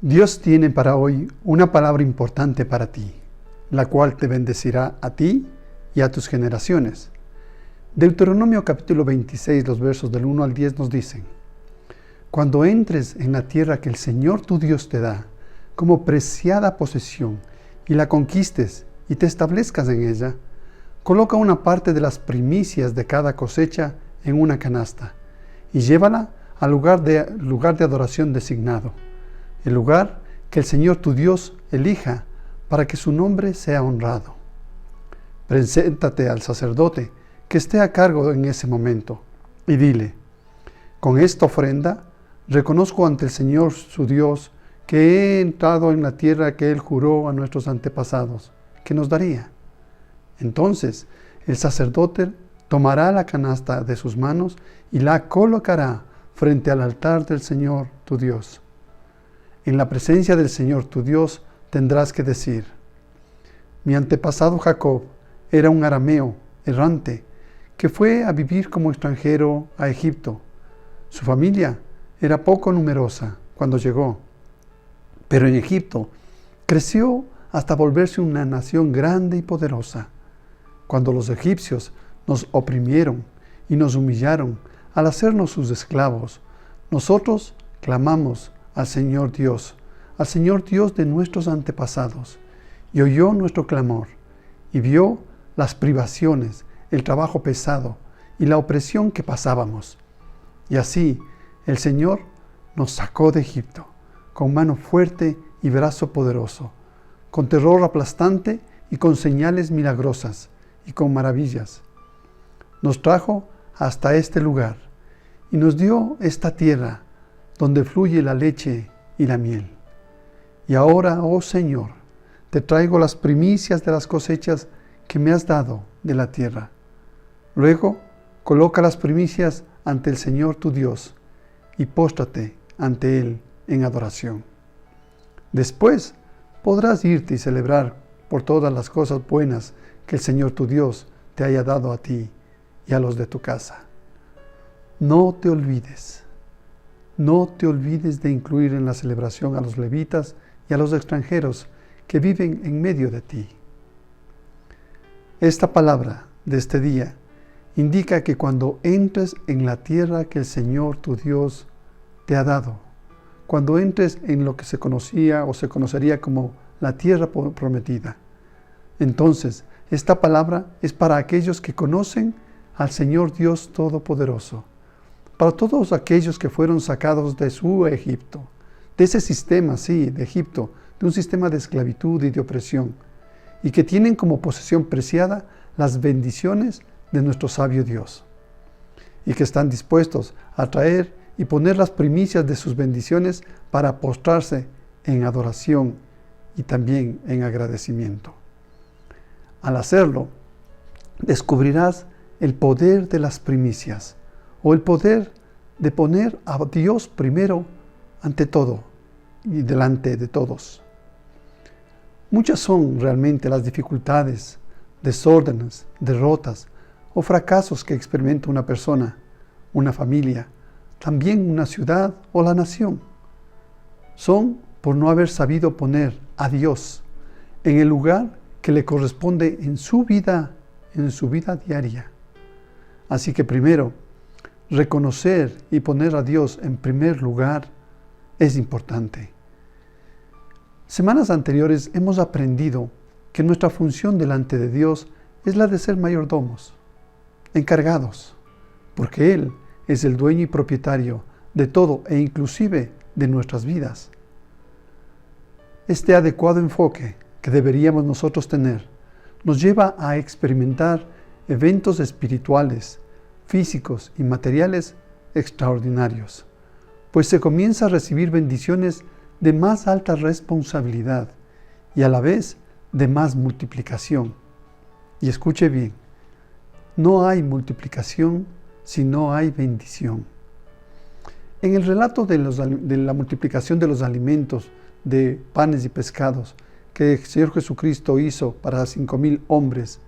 Dios tiene para hoy una palabra importante para ti, la cual te bendecirá a ti y a tus generaciones. Deuteronomio capítulo 26, los versos del 1 al 10 nos dicen: Cuando entres en la tierra que el Señor tu Dios te da, como preciada posesión, y la conquistes y te establezcas en ella, coloca una parte de las primicias de cada cosecha en una canasta y llévala al lugar de adoración designado, el lugar que el Señor tu Dios elija para que su nombre sea honrado. Preséntate al sacerdote que esté a cargo en ese momento y dile: con esta ofrenda reconozco ante el Señor su Dios que he entrado en la tierra que Él juró a nuestros antepasados que nos daría. Entonces el sacerdote tomará la canasta de sus manos y la colocará frente al altar del Señor tu Dios. En la presencia del Señor tu Dios tendrás que decir: mi antepasado Jacob era un arameo errante que fue a vivir como extranjero a Egipto. Su familia era poco numerosa cuando llegó, pero en Egipto creció hasta volverse una nación grande y poderosa. Cuando los egipcios nos oprimieron y nos humillaron al hacernos sus esclavos, nosotros clamamos al Señor Dios de nuestros antepasados, y oyó nuestro clamor, y vio las privaciones, el trabajo pesado y la opresión que pasábamos. Y así el Señor nos sacó de Egipto, con mano fuerte y brazo poderoso, con terror aplastante y con señales milagrosas y con maravillas. Nos trajo hasta este lugar y nos dio esta tierra donde fluye la leche y la miel. Y ahora, oh Señor, te traigo las primicias de las cosechas que me has dado de la tierra. Luego, coloca las primicias ante el Señor tu Dios y póstrate ante Él en adoración. Después podrás irte y celebrar por todas las cosas buenas que el Señor tu Dios te haya dado a ti y a los de tu casa. No te olvides de incluir en la celebración a los levitas y a los extranjeros que viven en medio de ti. Esta palabra de este día indica que cuando entres en la tierra que el Señor tu Dios te ha dado, cuando entres en lo que se conocía o se conocería como la tierra prometida, entonces esta palabra es para aquellos que conocen al Señor Dios Todopoderoso, para todos aquellos que fueron sacados de su Egipto, de ese sistema, de Egipto, de un sistema de esclavitud y de opresión, y que tienen como posesión preciada las bendiciones de nuestro sabio Dios, y que están dispuestos a traer y poner las primicias de sus bendiciones para postrarse en adoración y también en agradecimiento. Al hacerlo, descubrirás el poder de las primicias, o el poder de poner a Dios primero ante todo y delante de todos. Muchas son realmente las dificultades, desórdenes, derrotas o fracasos que experimenta una persona, una familia, también una ciudad o la nación. Son por no haber sabido poner a Dios en el lugar que le corresponde en su vida diaria. Así que primero, reconocer y poner a Dios en primer lugar es importante. Semanas anteriores hemos aprendido que nuestra función delante de Dios es la de ser mayordomos, encargados, porque Él es el dueño y propietario de todo e inclusive de nuestras vidas. Este adecuado enfoque que deberíamos nosotros tener nos lleva a experimentar eventos espirituales, físicos y materiales extraordinarios, pues se comienza a recibir bendiciones de más alta responsabilidad y a la vez de más multiplicación. Y escuche bien, no hay multiplicación si no hay bendición. En el relato de la multiplicación de los alimentos, de panes y pescados, que el Señor Jesucristo hizo para 5,000 hombres,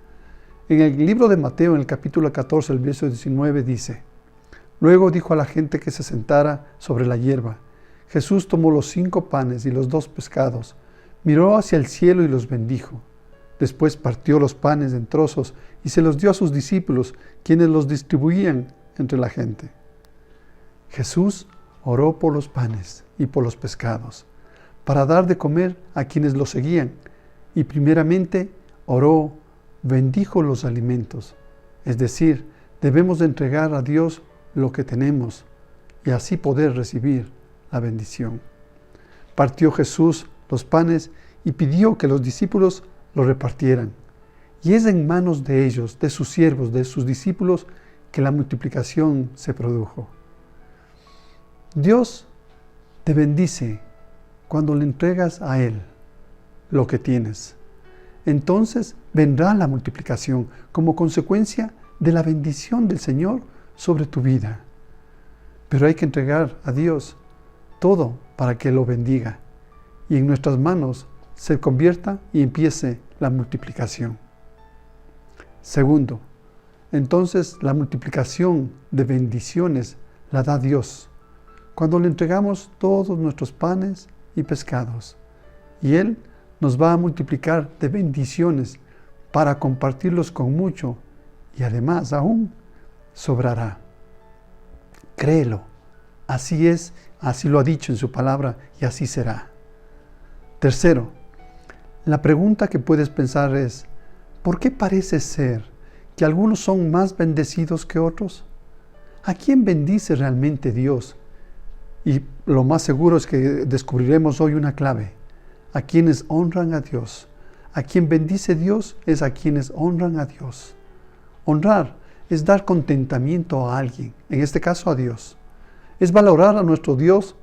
en el libro de Mateo, en el capítulo 14, el verso 19, dice: Luego dijo a la gente que se sentara sobre la hierba. Jesús tomó los 5 panes y los 2 pescados, miró hacia el cielo y los bendijo. Después partió los panes en trozos y se los dio a sus discípulos, quienes los distribuían entre la gente. Jesús oró por los panes y por los pescados, para dar de comer a quienes lo seguían, y primeramente oró, bendijo los alimentos, es decir, debemos de entregar a Dios lo que tenemos y así poder recibir la bendición. Partió Jesús los panes y pidió que los discípulos lo repartieran. Y es en manos de ellos, de sus siervos, de sus discípulos, que la multiplicación se produjo. Dios te bendice cuando le entregas a Él lo que tienes. Entonces vendrá la multiplicación como consecuencia de la bendición del Señor sobre tu vida. Pero hay que entregar a Dios todo para que lo bendiga y en nuestras manos se convierta y empiece la multiplicación. Segundo, entonces la multiplicación de bendiciones la da Dios cuando le entregamos todos nuestros panes y pescados, y Él nos va a multiplicar de bendiciones para compartirlos con mucho, y además aún sobrará. Créelo, así es, así lo ha dicho en su palabra, y así será. Tercero, la pregunta que puedes pensar es, ¿por qué parece ser que algunos son más bendecidos que otros? ¿A quién bendice realmente Dios? Y lo más seguro es que descubriremos hoy una clave. A quienes honran a Dios. A quien bendice Dios es a quienes honran a Dios. Honrar es dar contentamiento a alguien, en este caso a Dios. Es valorar a nuestro Dios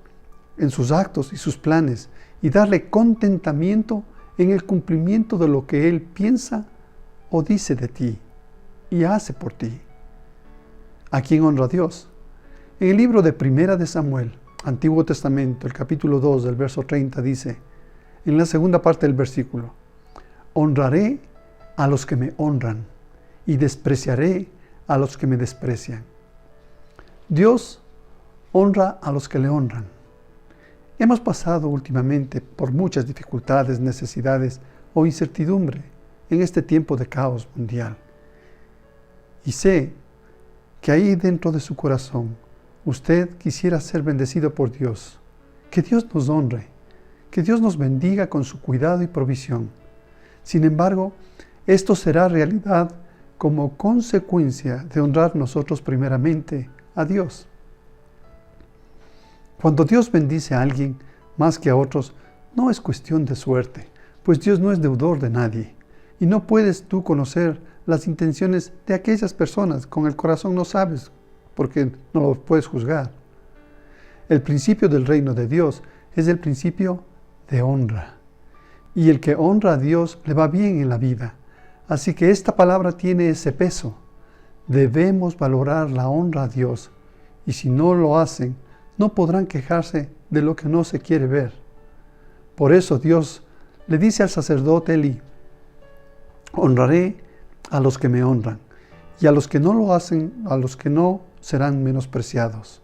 en sus actos y sus planes y darle contentamiento en el cumplimiento de lo que Él piensa o dice de ti y hace por ti. ¿A quién honra a Dios? En el libro de Primera de Samuel, Antiguo Testamento, el capítulo 2, del verso 30, dice, en la segunda parte del versículo, honraré a los que me honran y despreciaré a los que me desprecian. Dios honra a los que le honran. Hemos pasado últimamente por muchas dificultades, necesidades o incertidumbre en este tiempo de caos mundial. Y sé que ahí dentro de su corazón usted quisiera ser bendecido por Dios. Que Dios nos honre, que Dios nos bendiga con su cuidado y provisión. Sin embargo, esto será realidad como consecuencia de honrar nosotros primeramente a Dios. Cuando Dios bendice a alguien más que a otros, no es cuestión de suerte, pues Dios no es deudor de nadie. Y no puedes tú conocer las intenciones de aquellas personas. Con el corazón no sabes, porque no lo puedes juzgar. El principio del reino de Dios es el principio de honra. Y el que honra a Dios le va bien en la vida. Así que esta palabra tiene ese peso. Debemos valorar la honra a Dios. Y si no lo hacen, no podrán quejarse de lo que no se quiere ver. Por eso Dios le dice al sacerdote Elí, honraré a los que me honran, y a los que no lo hacen, a los que no, serán menospreciados.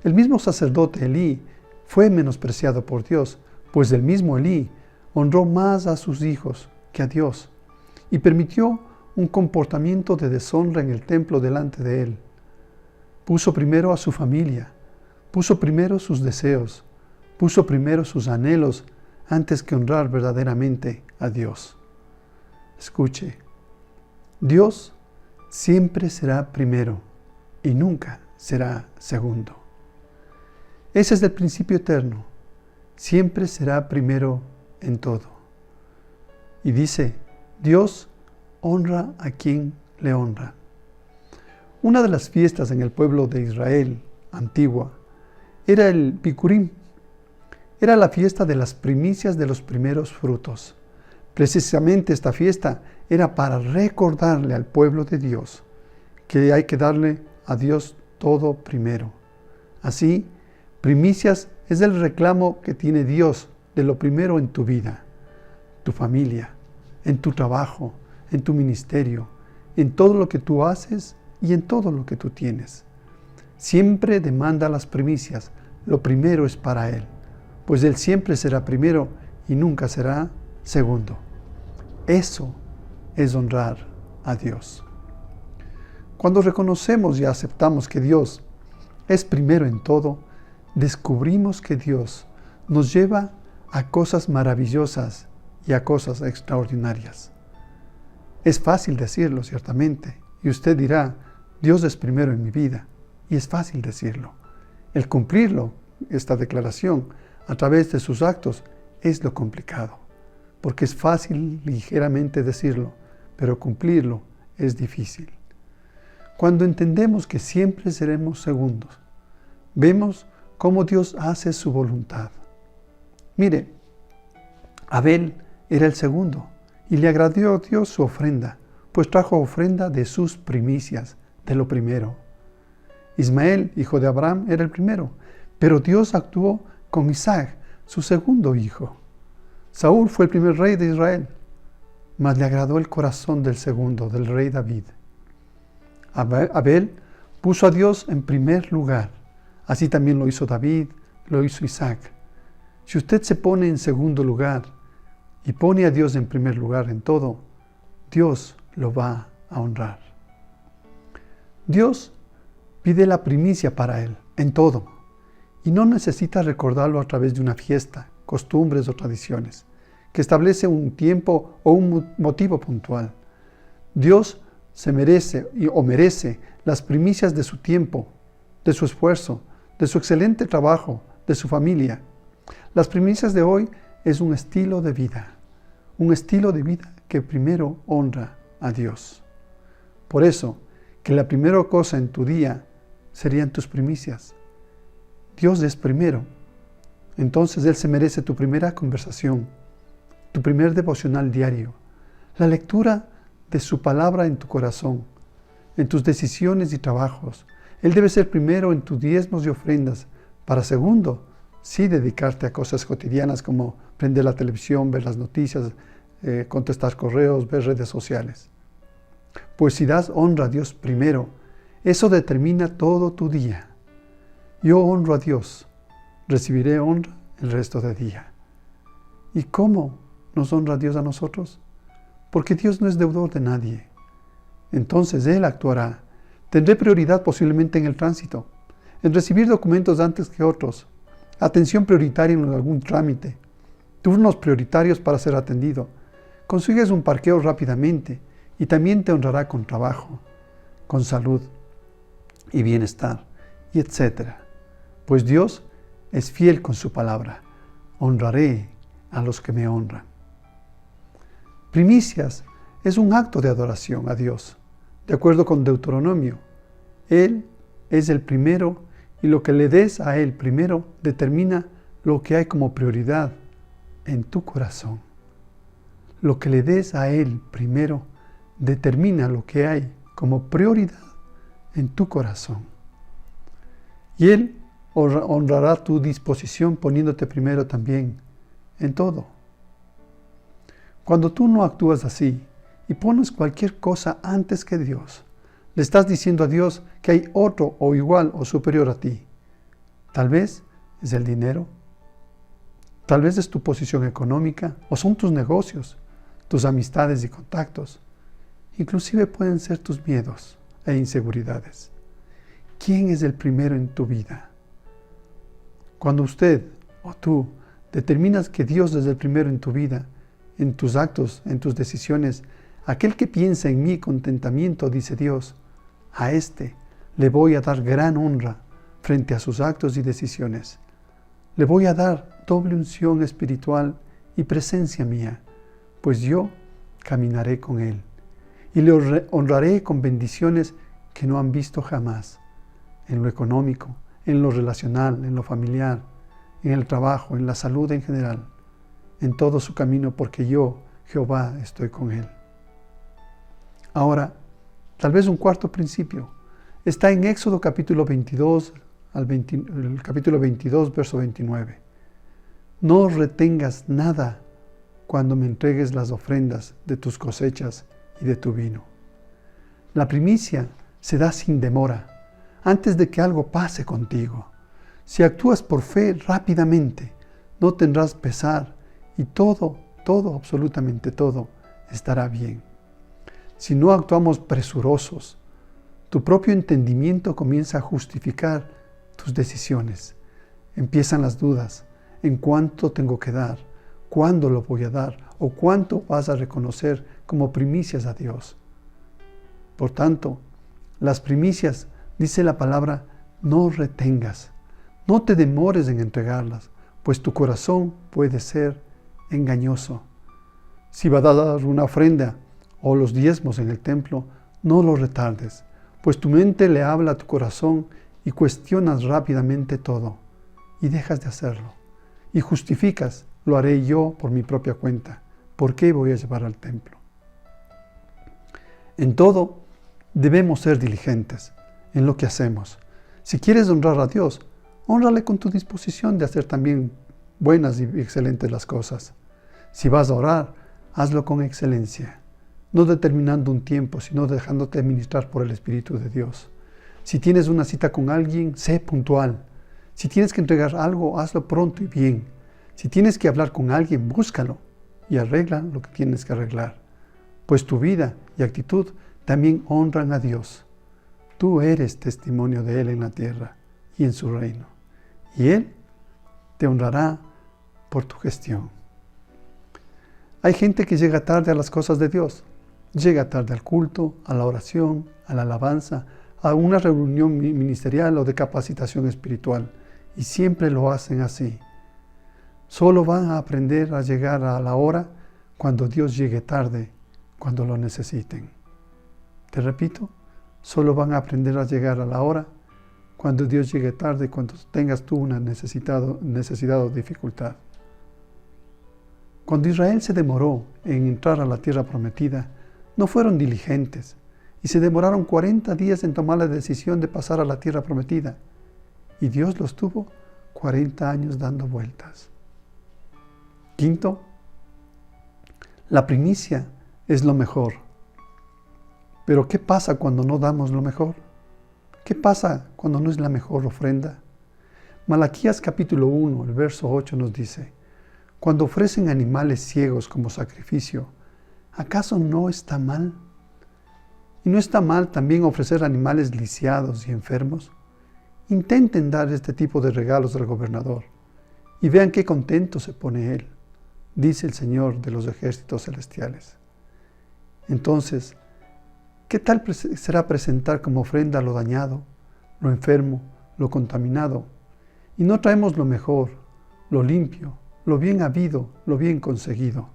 El mismo sacerdote Elí fue menospreciado por Dios, pues el mismo Elí honró más a sus hijos que a Dios, y permitió un comportamiento de deshonra en el templo delante de él. Puso primero a su familia, puso primero sus deseos, puso primero sus anhelos antes que honrar verdaderamente a Dios. Escuche, Dios siempre será primero y nunca será segundo. Ese es el principio eterno, siempre será primero en todo. Y dice, Dios honra a quien le honra. Una de las fiestas en el pueblo de Israel antigua era el Bikurim. Era la fiesta de las primicias de los primeros frutos. Precisamente esta fiesta era para recordarle al pueblo de Dios que hay que darle a Dios todo primero. Así, primicias es el reclamo que tiene Dios de lo primero en tu vida, tu familia, en tu trabajo, en tu ministerio, en todo lo que tú haces y en todo lo que tú tienes. Siempre demanda las primicias, lo primero es para Él. pues Él siempre será primero y nunca será segundo. Eso es honrar a Dios. Cuando reconocemos y aceptamos que Dios es primero en todo, descubrimos que Dios nos lleva a cosas maravillosas y a cosas extraordinarias. Es fácil decirlo, ciertamente, y usted dirá, Dios es primero en mi vida, y es fácil decirlo. El cumplirlo, esta declaración, a través de sus actos, es lo complicado, porque es fácil ligeramente decirlo, pero cumplirlo es difícil. Cuando entendemos que siempre seremos segundos, vemos cómo Dios hace su voluntad. Mire, Abel era el segundo y le agradó a Dios su ofrenda, pues trajo ofrenda de sus primicias, de lo primero. Ismael, hijo de Abraham, era el primero, pero Dios actuó con Isaac, su segundo hijo. Saúl fue el primer rey de Israel, mas le agradó el corazón del segundo, del rey David. Abel puso a Dios en primer lugar. Así también lo hizo David, lo hizo Isaac. Si usted se pone en segundo lugar y pone a Dios en primer lugar en todo, Dios lo va a honrar. Dios pide la primicia para Él, en todo, y no necesita recordarlo a través de una fiesta, costumbres o tradiciones, que establece un tiempo o un motivo puntual. Dios se merece las primicias de su tiempo, de su esfuerzo, de su excelente trabajo, de su familia. Las primicias de hoy es un estilo de vida que primero honra a Dios. Por eso, que la primera cosa en tu día serían tus primicias. Dios es primero. Entonces Él se merece tu primera conversación, tu primer devocional diario, la lectura de su palabra en tu corazón, en tus decisiones y trabajos. Él debe ser primero en tus diezmos y ofrendas, para segundo, sí dedicarte a cosas cotidianas como prender la televisión, ver las noticias, contestar correos, ver redes sociales. Pues si das honra a Dios primero, eso determina todo tu día. Yo honro a Dios, recibiré honra el resto del día. ¿Y cómo nos honra Dios a nosotros? Porque Dios no es deudor de nadie. Entonces Él actuará. Tendré prioridad posiblemente en el tránsito, en recibir documentos antes que otros, atención prioritaria en algún trámite, turnos prioritarios para ser atendido. Consigues un parqueo rápidamente y también te honrará con trabajo, con salud y bienestar, y etc. Pues Dios es fiel con su palabra. Honraré a los que me honran. Primicias es un acto de adoración a Dios. De acuerdo con Deuteronomio, Él es el primero y lo que le des a Él primero determina lo que hay como prioridad en tu corazón. Lo que le des a Él primero determina lo que hay como prioridad en tu corazón. Y Él honrará tu disposición poniéndote primero también en todo. Cuando tú no actúas así y pones cualquier cosa antes que Dios, le estás diciendo a Dios que hay otro o igual o superior a ti. Tal vez es el dinero, tal vez es tu posición económica o son tus negocios, tus amistades y contactos. Inclusive pueden ser tus miedos e inseguridades. ¿Quién es el primero en tu vida? Cuando usted o tú determinas que Dios es el primero en tu vida, en tus actos, en tus decisiones, aquel que piensa en mí contentamiento, dice Dios, a este le voy a dar gran honra frente a sus actos y decisiones. Le voy a dar doble unción espiritual y presencia mía, pues yo caminaré con él y le honraré con bendiciones que no han visto jamás, en lo económico, en lo relacional, en lo familiar, en el trabajo, en la salud en general, en todo su camino, porque yo, Jehová, estoy con él. Ahora, tal vez un cuarto principio está en Éxodo capítulo 22, el capítulo 22, verso 29. No retengas nada cuando me entregues las ofrendas de tus cosechas y de tu vino. La primicia se da sin demora, antes de que algo pase contigo. Si actúas por fe rápidamente, no tendrás pesar y todo, absolutamente todo, estará bien. Si no actuamos presurosos, tu propio entendimiento comienza a justificar tus decisiones. Empiezan las dudas en cuánto tengo que dar, cuándo lo voy a dar o cuánto vas a reconocer como primicias a Dios. Por tanto, las primicias, dice la palabra, no retengas, no te demores en entregarlas, pues tu corazón puede ser engañoso. Si vas a dar una ofrenda o los diezmos en el templo, no lo retardes, pues tu mente le habla a tu corazón y cuestionas rápidamente todo y dejas de hacerlo. Y justificas, lo haré yo por mi propia cuenta. ¿Por qué voy a llevar al templo? En todo debemos ser diligentes en lo que hacemos. Si quieres honrar a Dios, hónrale con tu disposición de hacer también buenas y excelentes las cosas. Si vas a orar, hazlo con excelencia, no determinando un tiempo, sino dejándote administrar por el Espíritu de Dios. Si tienes una cita con alguien, sé puntual. Si tienes que entregar algo, hazlo pronto y bien. Si tienes que hablar con alguien, búscalo y arregla lo que tienes que arreglar. Pues tu vida y actitud también honran a Dios. Tú eres testimonio de Él en la tierra y en su reino. Y Él te honrará por tu gestión. Hay gente que llega tarde a las cosas de Dios. Llega tarde al culto, a la oración, a la alabanza, a una reunión ministerial o de capacitación espiritual. Y siempre lo hacen así. Solo van a aprender a llegar a la hora cuando Dios llegue tarde, cuando lo necesiten. Te repito, solo van a aprender a llegar a la hora cuando Dios llegue tarde, cuando tengas tú una necesidad o dificultad. Cuando Israel se demoró en entrar a la tierra prometida, no fueron diligentes y se demoraron 40 días en tomar la decisión de pasar a la tierra prometida. Y Dios los tuvo 40 años dando vueltas. Quinto, la primicia es lo mejor. Pero ¿qué pasa cuando no damos lo mejor? ¿Qué pasa cuando no es la mejor ofrenda? Malaquías capítulo 1, el verso 8 nos dice: cuando ofrecen animales ciegos como sacrificio, ¿acaso no está mal? ¿Y no está mal también ofrecer animales lisiados y enfermos? Intenten dar este tipo de regalos al gobernador y vean qué contento se pone él, dice el Señor de los ejércitos celestiales. Entonces, ¿qué tal será presentar como ofrenda lo dañado, lo enfermo, lo contaminado? Y no traemos lo mejor, lo limpio, lo bien habido, lo bien conseguido.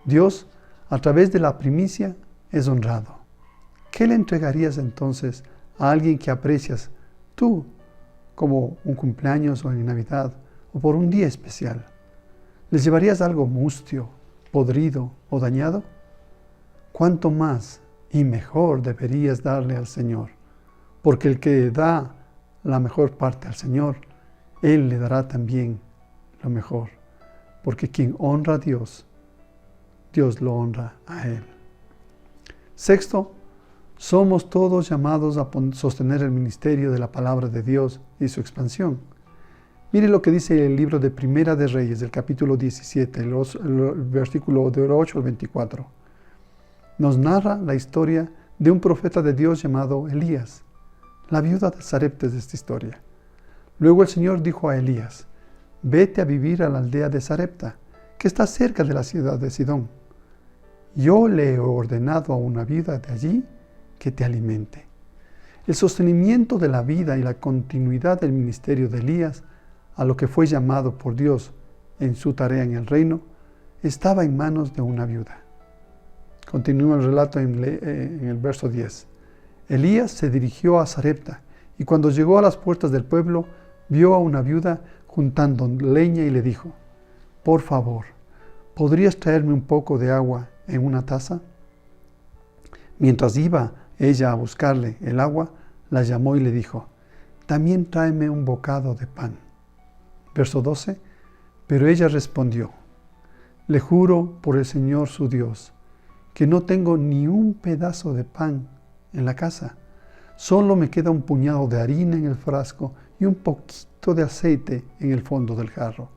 Dios, a través de la primicia, es honrado. ¿Qué le entregarías entonces a alguien que aprecias tú, como un cumpleaños o en Navidad, o por un día especial? ¿Les llevarías algo mustio, podrido o dañado? ¿Cuánto más y mejor deberías darle al Señor? Porque el que da la mejor parte al Señor, Él le dará también lo mejor. Porque quien honra a Dios, Dios lo honra a Él. Sexto, somos todos llamados a sostener el ministerio de la palabra de Dios y su expansión. Mire lo que dice el libro de Primera de Reyes, del capítulo 17, el versículo del 8 al 24. Nos narra la historia de un profeta de Dios llamado Elías. La viuda de Sarepta de esta historia. Luego el Señor dijo a Elías: vete a vivir a la aldea de Sarepta, que está cerca de la ciudad de Sidón. Yo le he ordenado a una viuda de allí que te alimente. El sostenimiento de la vida y la continuidad del ministerio de Elías, a lo que fue llamado por Dios en su tarea en el reino, estaba en manos de una viuda. Continúa el relato en el verso 10. Elías se dirigió a Sarepta y cuando llegó a las puertas del pueblo, vio a una viuda juntando leña y le dijo: por favor, ¿podrías traerme un poco de agua en una taza? Mientras iba ella a buscarle el agua, la llamó y le dijo: también tráeme un bocado de pan. Verso 12. Pero ella respondió: le juro por el Señor su Dios, que no tengo ni un pedazo de pan en la casa. Solo me queda un puñado de harina en el frasco y un poquito de aceite en el fondo del jarro.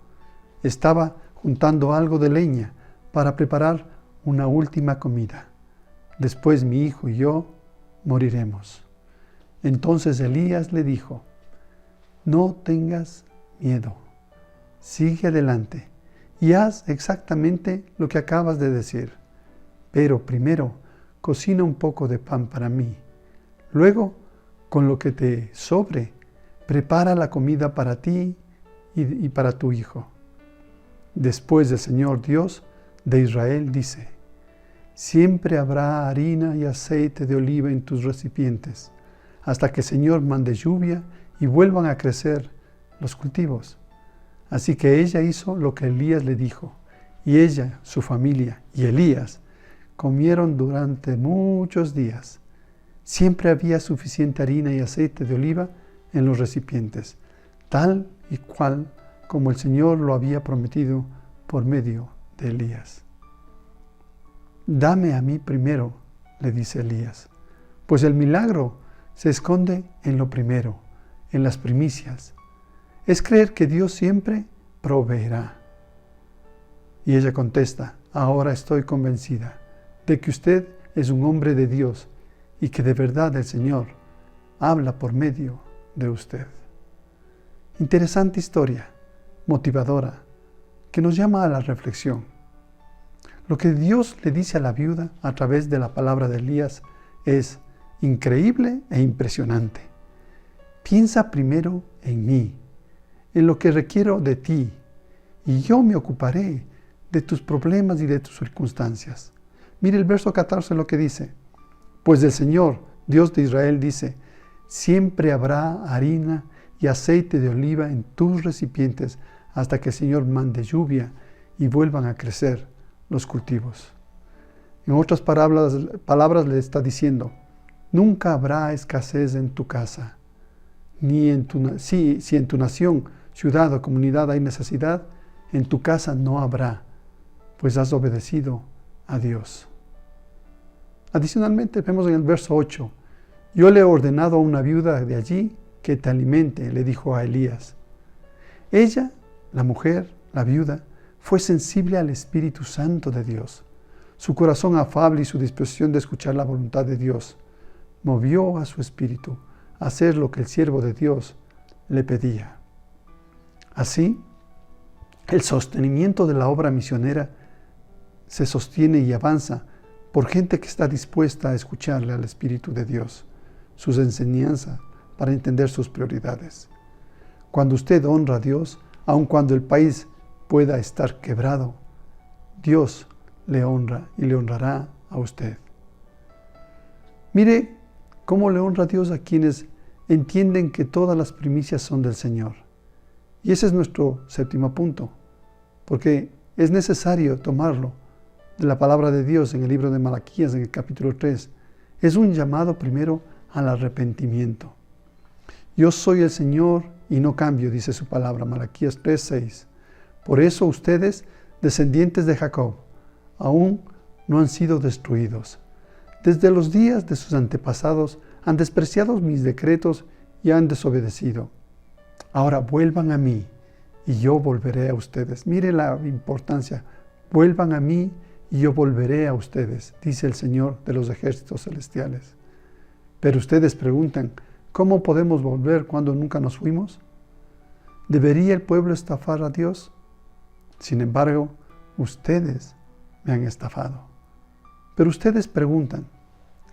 estaba juntando algo de leña para preparar una última comida. Después mi hijo y yo moriremos. Entonces Elías le dijo: no tengas miedo, sigue adelante y haz exactamente lo que acabas de decir. Pero primero cocina un poco de pan para mí. Luego, con lo que te sobre, prepara la comida para ti y para tu hijo. Después el Señor Dios de Israel dice: siempre habrá harina y aceite de oliva en tus recipientes, hasta que el Señor mande lluvia y vuelvan a crecer los cultivos. Así que ella hizo lo que Elías le dijo, y ella, su familia y Elías comieron durante muchos días. Siempre había suficiente harina y aceite de oliva en los recipientes, tal y cual como el Señor lo había prometido por medio de Elías. Dame a mí primero, le dice Elías, pues el milagro se esconde en lo primero, en las primicias. Es creer que Dios siempre proveerá. Y ella contesta: ahora estoy convencida de que usted es un hombre de Dios y que de verdad el Señor habla por medio de usted. Interesante historia, motivadora, que nos llama a la reflexión. Lo que Dios le dice a la viuda a través de la palabra de Elías es increíble e impresionante. Piensa primero en mí, en lo que requiero de ti, y yo me ocuparé de tus problemas y de tus circunstancias. Mire el verso 14 lo que dice: pues el Señor, Dios de Israel, dice: siempre habrá harina y aceite de oliva en tus recipientes hasta que el Señor mande lluvia y vuelvan a crecer los cultivos. En otras palabras le está diciendo: nunca habrá escasez en tu casa, ni si en tu nación, ciudad o comunidad hay necesidad, en tu casa no habrá, pues has obedecido a Dios. Adicionalmente vemos en el verso 8: yo le he ordenado a una viuda de allí que te alimente, le dijo a Elías. Ella, la mujer, la viuda, fue sensible al Espíritu Santo de Dios. Su corazón afable y su disposición de escuchar la voluntad de Dios movió a su espíritu a hacer lo que el siervo de Dios le pedía. Así, el sostenimiento de la obra misionera se sostiene y avanza por gente que está dispuesta a escucharle al Espíritu de Dios, sus enseñanzas para entender sus prioridades. Cuando usted honra a Dios, aun cuando el país pueda estar quebrado, Dios le honra y le honrará a usted. Mire cómo le honra a Dios a quienes entienden que todas las primicias son del Señor. Y ese es nuestro séptimo punto, porque es necesario tomarlo de la palabra de Dios en el libro de Malaquías, en el capítulo 3. Es un llamado primero al arrepentimiento. Yo soy el Señor y no cambio, dice su palabra, Malaquías 3:6. Por eso ustedes, descendientes de Jacob, aún no han sido destruidos. Desde los días de sus antepasados han despreciado mis decretos y han desobedecido. Ahora vuelvan a mí y yo volveré a ustedes. Mire la importancia. Vuelvan a mí y yo volveré a ustedes, dice el Señor de los ejércitos celestiales. Pero ustedes preguntan: ¿cómo podemos volver cuando nunca nos fuimos? ¿Debería el pueblo estafar a Dios? Sin embargo, ustedes me han estafado. Pero ustedes preguntan: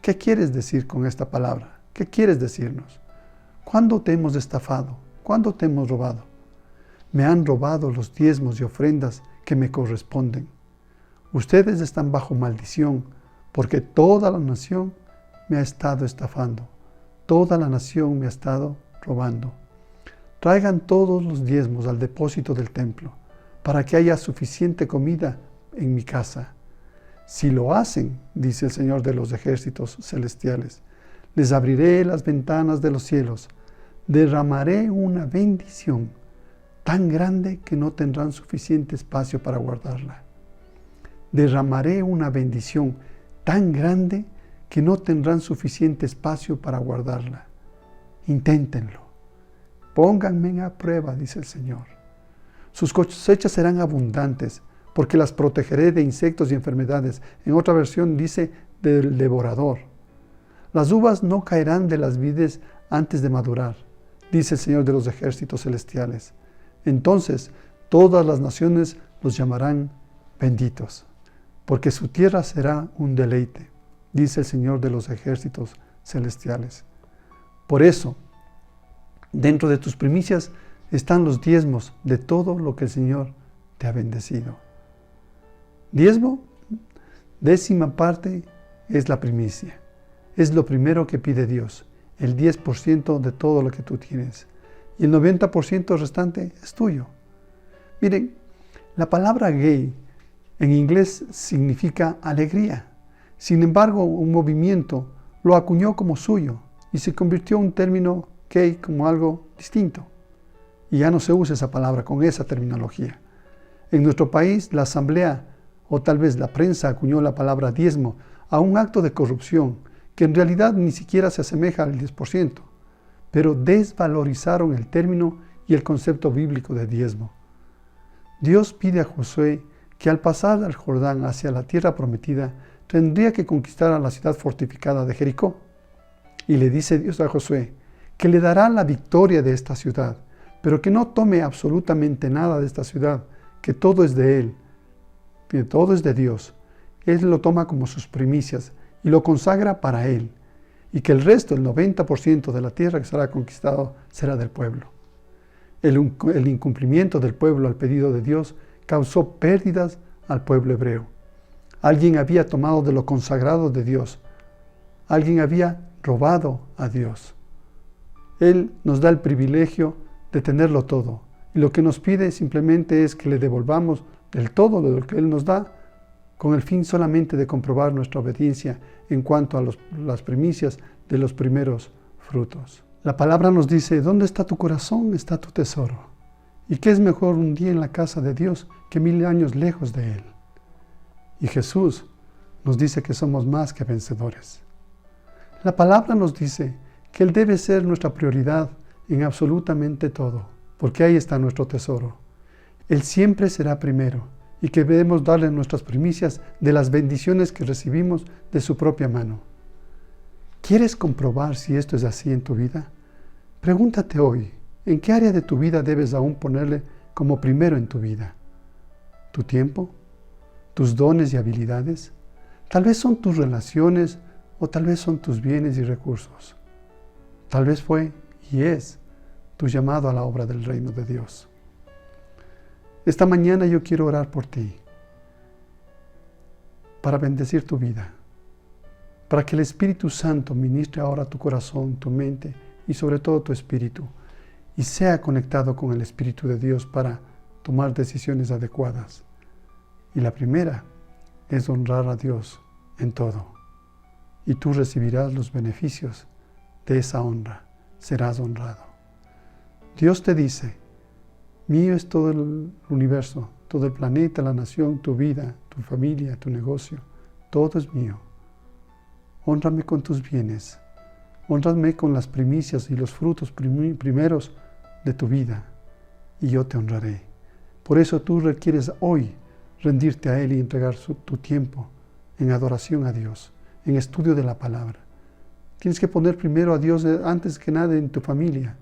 ¿qué quieres decir con esta palabra? ¿Qué quieres decirnos? ¿Cuándo te hemos estafado? ¿Cuándo te hemos robado? Me han robado los diezmos y ofrendas que me corresponden. Ustedes están bajo maldición, porque toda la nación me ha estado estafando. Toda la nación me ha estado robando. Traigan todos los diezmos al depósito del templo, para que haya suficiente comida en mi casa. Si lo hacen, dice el Señor de los ejércitos celestiales, les abriré las ventanas de los cielos, derramaré una bendición tan grande que no tendrán suficiente espacio para guardarla. Derramaré una bendición tan grande que no tendrán suficiente espacio para guardarla. Inténtenlo. Pónganme a prueba, dice el Señor. Sus cosechas serán abundantes, porque las protegeré de insectos y enfermedades. En otra versión dice del devorador. Las uvas no caerán de las vides antes de madurar, dice el Señor de los ejércitos celestiales. Entonces todas las naciones los llamarán benditos, porque su tierra será un deleite, dice el Señor de los ejércitos celestiales. Por eso, dentro de tus primicias están los diezmos de todo lo que el Señor te ha bendecido. Diezmo, 10ª parte, es la primicia. Es lo primero que pide Dios, el 10% de todo lo que tú tienes. Y el 90% restante es tuyo. Miren, la palabra gay en inglés significa alegría. Sin embargo, un movimiento lo acuñó como suyo y se convirtió en un término gay como algo distinto. Y ya no se usa esa palabra con esa terminología. En nuestro país, la asamblea o tal vez la prensa acuñó la palabra diezmo a un acto de corrupción que en realidad ni siquiera se asemeja al 10%, pero desvalorizaron el término y el concepto bíblico de diezmo. Dios pide a Josué que al pasar al Jordán hacia la tierra prometida, tendría que conquistar a la ciudad fortificada de Jericó. Y le dice Dios a Josué que le dará la victoria de esta ciudad, pero que no tome absolutamente nada de esta ciudad, que todo es de Él, que todo es de Dios. Él lo toma como sus primicias y lo consagra para Él, y que el resto, el 90% de la tierra que será conquistado, será del pueblo. El incumplimiento del pueblo al pedido de Dios causó pérdidas al pueblo hebreo. Alguien había tomado de lo consagrado de Dios. Alguien había robado a Dios. Él nos da el privilegio de tenerlo todo. Y lo que nos pide simplemente es que le devolvamos del todo de lo que Él nos da, con el fin solamente de comprobar nuestra obediencia en cuanto a las primicias de los primeros frutos. La palabra nos dice, ¿dónde está tu corazón? Está tu tesoro. ¿Y qué es mejor un día en la casa de Dios que 1000 años lejos de Él? Y Jesús nos dice que somos más que vencedores. La palabra nos dice que Él debe ser nuestra prioridad en absolutamente todo, porque ahí está nuestro tesoro. Él siempre será primero y que debemos darle nuestras primicias de las bendiciones que recibimos de su propia mano. ¿Quieres comprobar si esto es así en tu vida? Pregúntate hoy, ¿en qué área de tu vida debes aún ponerle como primero en tu vida? ¿Tu tiempo? ¿Tus dones y habilidades? Tal vez son tus relaciones o tal vez son tus bienes y recursos. Tal vez fue y es tu llamado a la obra del reino de Dios. Esta mañana yo quiero orar por ti, para bendecir tu vida, para que el Espíritu Santo ministre ahora tu corazón, tu mente y sobre todo tu espíritu, y sea conectado con el Espíritu de Dios para tomar decisiones adecuadas. Y la primera es honrar a Dios en todo, y tú recibirás los beneficios de esa honra, serás honrado. Dios te dice, mío es todo el universo, todo el planeta, la nación, tu vida, tu familia, tu negocio, todo es mío. Hónrame con tus bienes, hónrame con las primicias y los frutos primeros de tu vida, y yo te honraré. Por eso tú requieres hoy rendirte a Él y entregar tu tiempo en adoración a Dios, en estudio de la palabra. Tienes que poner primero a Dios antes que nada en tu familia.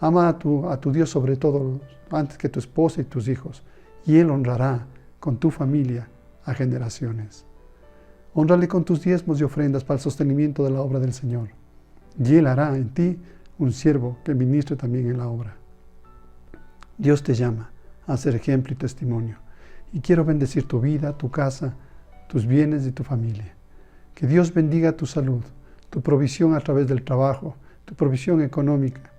Ama a tu Dios sobre todo, antes que tu esposa y tus hijos, y Él honrará con tu familia a generaciones. Hónrale con tus diezmos y ofrendas para el sostenimiento de la obra del Señor, y Él hará en ti un siervo que ministre también en la obra. Dios te llama a ser ejemplo y testimonio, y quiero bendecir tu vida, tu casa, tus bienes y tu familia. Que Dios bendiga tu salud, tu provisión a través del trabajo, tu provisión económica.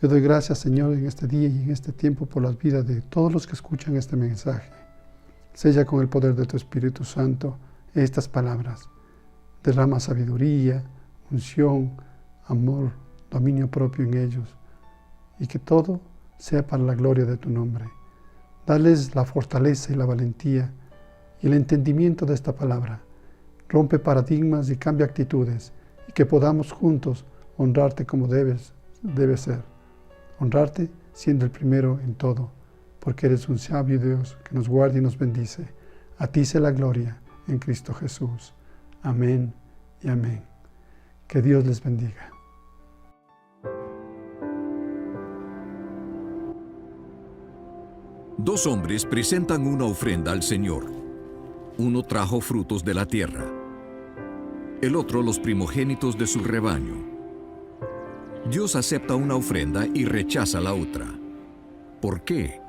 Yo doy gracias, Señor, en este día y en este tiempo por las vidas de todos los que escuchan este mensaje. Sella con el poder de tu Espíritu Santo estas palabras. Derrama sabiduría, unción, amor, dominio propio en ellos, y que todo sea para la gloria de tu nombre. Dales la fortaleza y la valentía y el entendimiento de esta palabra. Rompe paradigmas y cambia actitudes, y que podamos juntos honrarte como debe ser. Honrarte siendo el primero en todo, porque eres un sabio Dios que nos guarda y nos bendice. A ti sea la gloria en Cristo Jesús. Amén y amén. Que Dios les bendiga. Dos hombres presentan una ofrenda al Señor. Uno trajo frutos de la tierra, el otro los primogénitos de su rebaño. Dios acepta una ofrenda y rechaza la otra. ¿Por qué?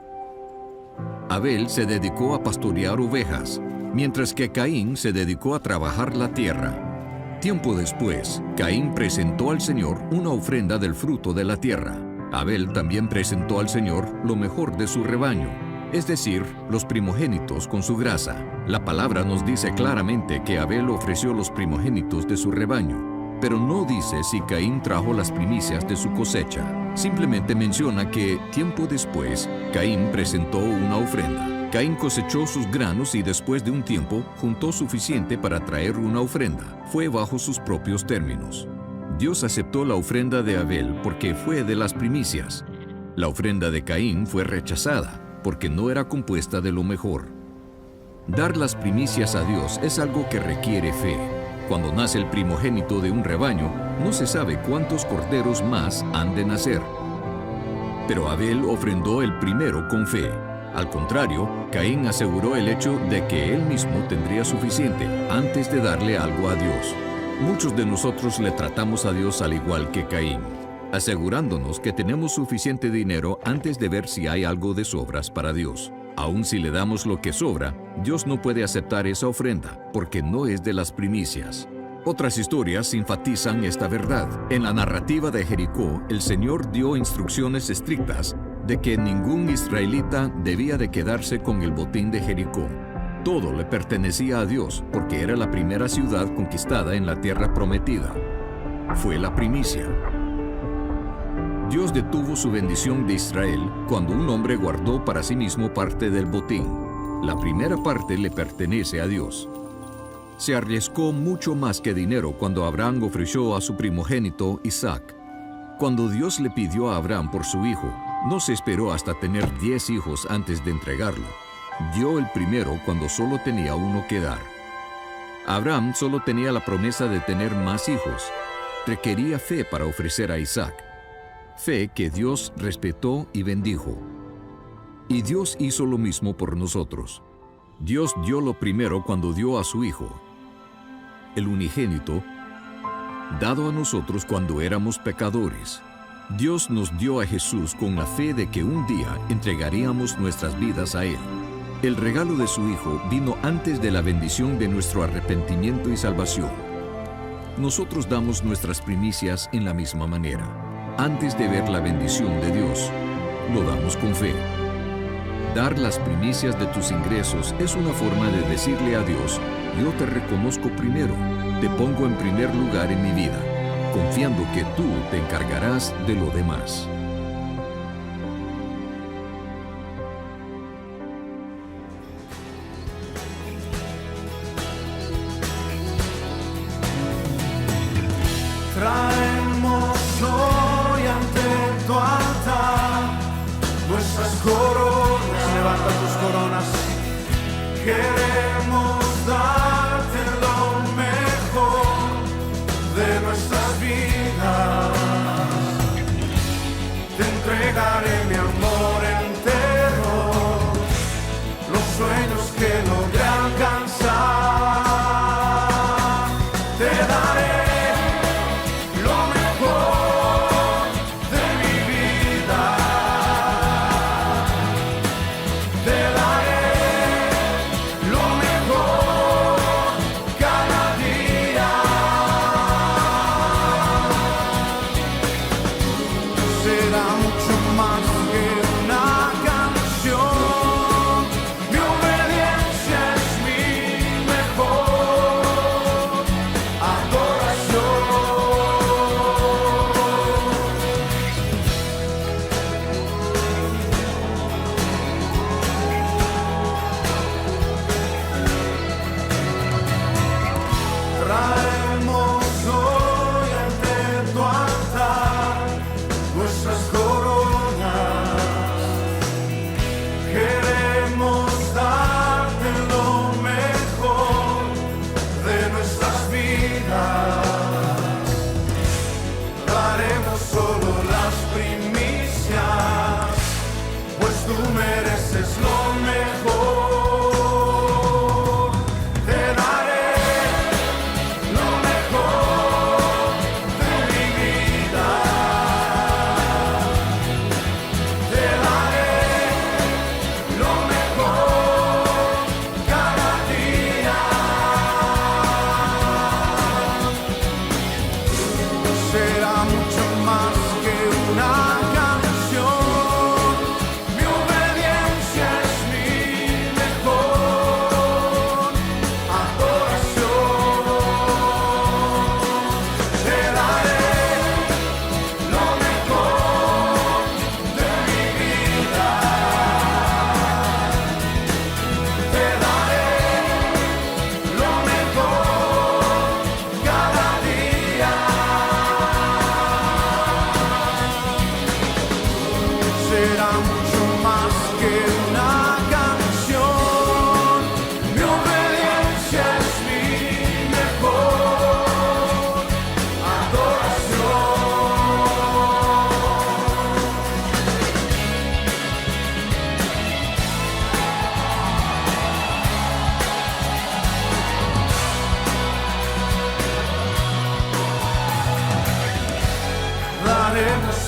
Abel se dedicó a pastorear ovejas, mientras que Caín se dedicó a trabajar la tierra. Tiempo después, Caín presentó al Señor una ofrenda del fruto de la tierra. Abel también presentó al Señor lo mejor de su rebaño, es decir, los primogénitos con su grasa. La palabra nos dice claramente que Abel ofreció los primogénitos de su rebaño, pero no dice si Caín trajo las primicias de su cosecha. Simplemente menciona que, tiempo después, Caín presentó una ofrenda. Caín cosechó sus granos y después de un tiempo juntó suficiente para traer una ofrenda. Fue bajo sus propios términos. Dios aceptó la ofrenda de Abel porque fue de las primicias. La ofrenda de Caín fue rechazada porque no era compuesta de lo mejor. Dar las primicias a Dios es algo que requiere fe. Cuando nace el primogénito de un rebaño, no se sabe cuántos corderos más han de nacer. Pero Abel ofrendó el primero con fe. Al contrario, Caín aseguró el hecho de que él mismo tendría suficiente antes de darle algo a Dios. Muchos de nosotros le tratamos a Dios al igual que Caín, asegurándonos que tenemos suficiente dinero antes de ver si hay algo de sobras para Dios. Aun si le damos lo que sobra, Dios no puede aceptar esa ofrenda, porque no es de las primicias. Otras historias enfatizan esta verdad. En la narrativa de Jericó, el Señor dio instrucciones estrictas de que ningún israelita debía de quedarse con el botín de Jericó. Todo le pertenecía a Dios, porque era la primera ciudad conquistada en la tierra prometida. Fue la primicia. Dios detuvo su bendición de Israel cuando un hombre guardó para sí mismo parte del botín. La primera parte le pertenece a Dios. Se arriesgó mucho más que dinero cuando Abraham ofreció a su primogénito Isaac. Cuando Dios le pidió a Abraham por su hijo, no se esperó hasta tener 10 hijos antes de entregarlo. Dio el primero cuando solo tenía uno que dar. Abraham solo tenía la promesa de tener más hijos. Requería fe para ofrecer a Isaac. Fe que Dios respetó y bendijo. Y Dios hizo lo mismo por nosotros. Dios dio lo primero cuando dio a su Hijo, el unigénito, dado a nosotros cuando éramos pecadores. Dios nos dio a Jesús con la fe de que un día entregaríamos nuestras vidas a Él. El regalo de su Hijo vino antes de la bendición de nuestro arrepentimiento y salvación. Nosotros damos nuestras primicias en la misma manera. Antes de ver la bendición de Dios, lo damos con fe. Dar las primicias de tus ingresos es una forma de decirle a Dios: yo te reconozco primero, te pongo en primer lugar en mi vida, confiando que tú te encargarás de lo demás. Traemos hoy ante tu altar nuestras coronas, levanta tus coronas. Queremos darte lo mejor de nuestras vidas. Te entregaré mi amor entero, los sueños que logré alcanzar. Te daré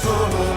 solo